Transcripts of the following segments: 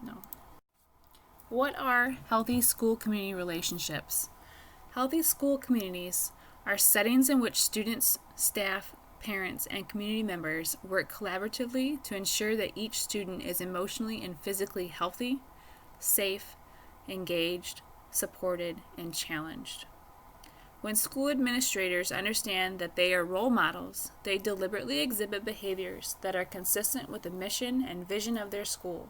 No. What are healthy school community relationships? Healthy school communities are settings in which students, staff, parents, and community members work collaboratively to ensure that each student is emotionally and physically healthy, safe, engaged, supported, and challenged. When school administrators understand that they are role models, they deliberately exhibit behaviors that are consistent with the mission and vision of their school.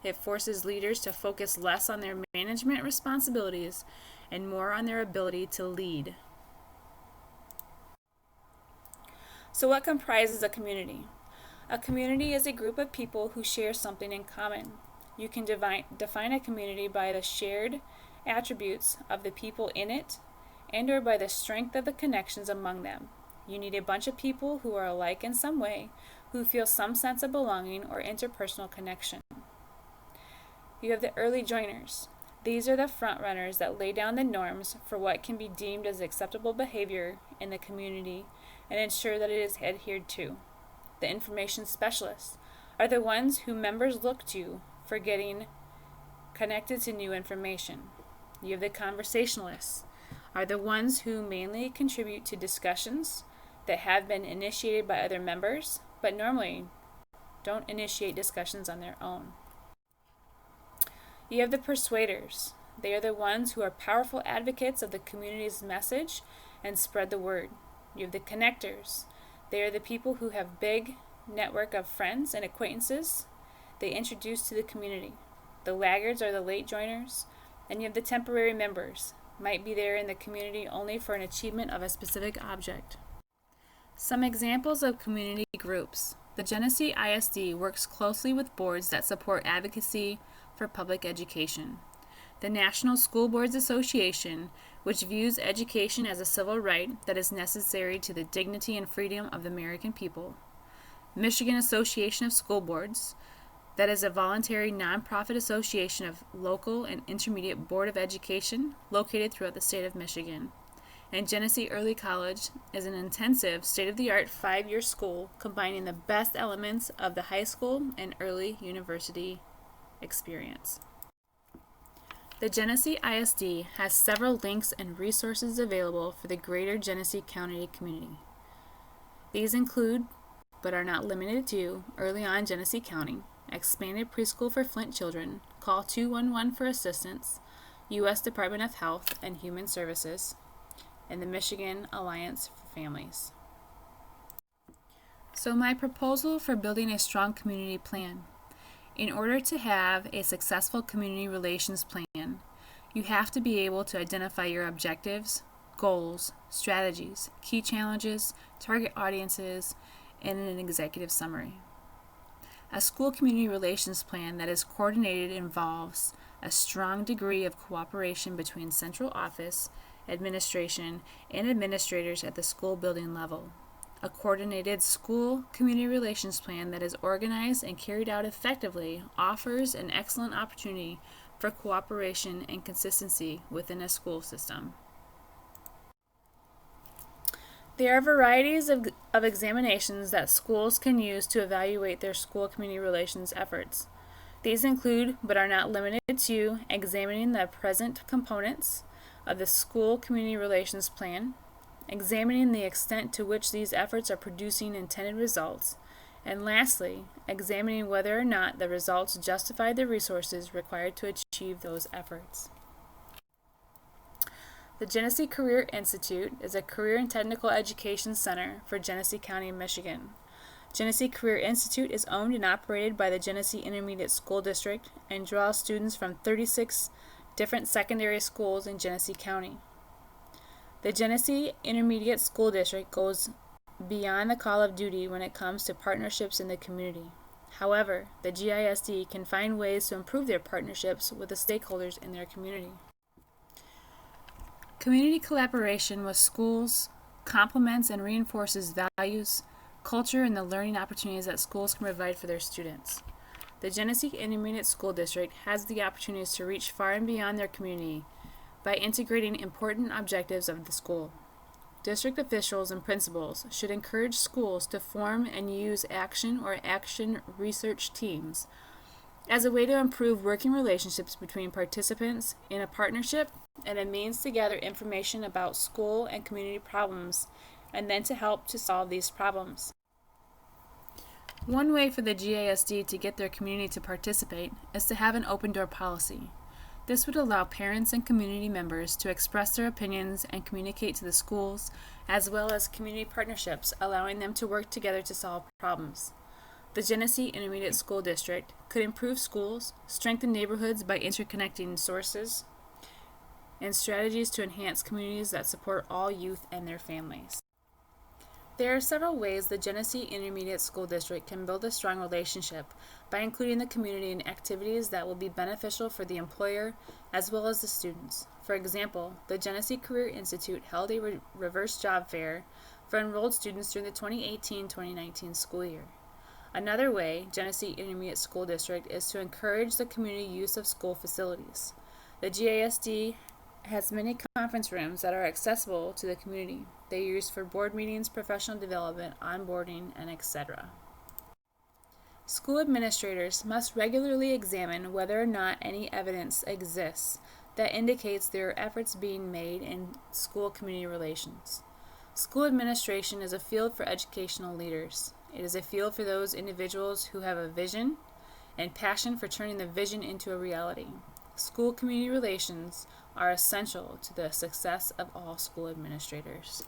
It forces leaders to focus less on their management responsibilities and more on their ability to lead. So, what comprises a community? A community is a group of people who share something in common. You can define a community by the shared attributes of the people in it and or by the strength of the connections among them. You need a bunch of people who are alike in some way, who feel some sense of belonging or interpersonal connection. You have the early joiners. These are the front runners that lay down the norms for what can be deemed as acceptable behavior in the community and ensure that it is adhered to. The information specialists are the ones who members look to for getting connected to new information. You have the conversationalists, are the ones who mainly contribute to discussions that have been initiated by other members, but normally don't initiate discussions on their own. You have the persuaders. They are the ones who are powerful advocates of the community's message and spread the word. You have the connectors. They are the people who have big network of friends and acquaintances they introduce to the community. The laggards are the late joiners, and you have the temporary members. Might be there in the community only for an achievement of a specific object. Some examples of community groups. The Genesee ISD works closely with boards that support advocacy for public education. The National School Boards Association, which views education as a civil right that is necessary to the dignity and freedom of the American people. Michigan Association of School Boards, that is a voluntary nonprofit association of local and intermediate board of education located throughout the state of Michigan. And Genesee Early College is an intensive, state-of-the-art 5-year school combining the best elements of the high school and early university experience. The Genesee ISD has several links and resources available for the greater Genesee County community. These include, but are not limited to, Early On Genesee County, Expanded Preschool for Flint Children, Call 211 for Assistance, U.S. Department of Health and Human Services, and the Michigan Alliance for Families. So my proposal for building a strong community plan. In order to have a successful community relations plan, you have to be able to identify your objectives, goals, strategies, key challenges, target audiences, and an executive summary. A school community relations plan that is coordinated involves a strong degree of cooperation between central office, administration, and administrators at the school building level. A coordinated school community relations plan that is organized and carried out effectively offers an excellent opportunity for cooperation and consistency within a school system. There are varieties of examinations that schools can use to evaluate their school community relations efforts. These include, but are not limited to, examining the present components of the school community relations plan, examining the extent to which these efforts are producing intended results, and lastly, examining whether or not the results justify the resources required to achieve those efforts. The Genesee Career Institute is a career and technical education center for Genesee County, Michigan. Genesee Career Institute is owned and operated by the Genesee Intermediate School District and draws students from 36 different secondary schools in Genesee County. The Genesee Intermediate School District goes beyond the call of duty when it comes to partnerships in the community. However, the GISD can find ways to improve their partnerships with the stakeholders in their community. Community collaboration with schools complements and reinforces values, culture, and the learning opportunities that schools can provide for their students. The Genesee Intermediate School District has the opportunities to reach far and beyond their community by integrating important objectives of the school. District officials and principals should encourage schools to form and use action or action research teams as a way to improve working relationships between participants in a partnership and a means to gather information about school and community problems and then to help to solve these problems. One way for the GASD to get their community to participate is to have an open door policy. This would allow parents and community members to express their opinions and communicate to the schools, as well as community partnerships, allowing them to work together to solve problems. The Genesee Intermediate School District could improve schools, strengthen neighborhoods by interconnecting sources, and strategies to enhance communities that support all youth and their families. There are several ways the Genesee Intermediate School District can build a strong relationship by including the community in activities that will be beneficial for the employer as well as the students. For example, the Genesee Career Institute held a reverse job fair for enrolled students during the 2018-2019 school year. Another way Genesee Intermediate School District is to encourage the community use of school facilities. The GASD has many conference rooms that are accessible to the community. They are used for board meetings, professional development, onboarding, and etc. School administrators must regularly examine whether or not any evidence exists that indicates there are efforts being made in school community relations. School administration is a field for educational leaders. It is a field for those individuals who have a vision and passion for turning the vision into a reality. School community relations are essential to the success of all school administrators.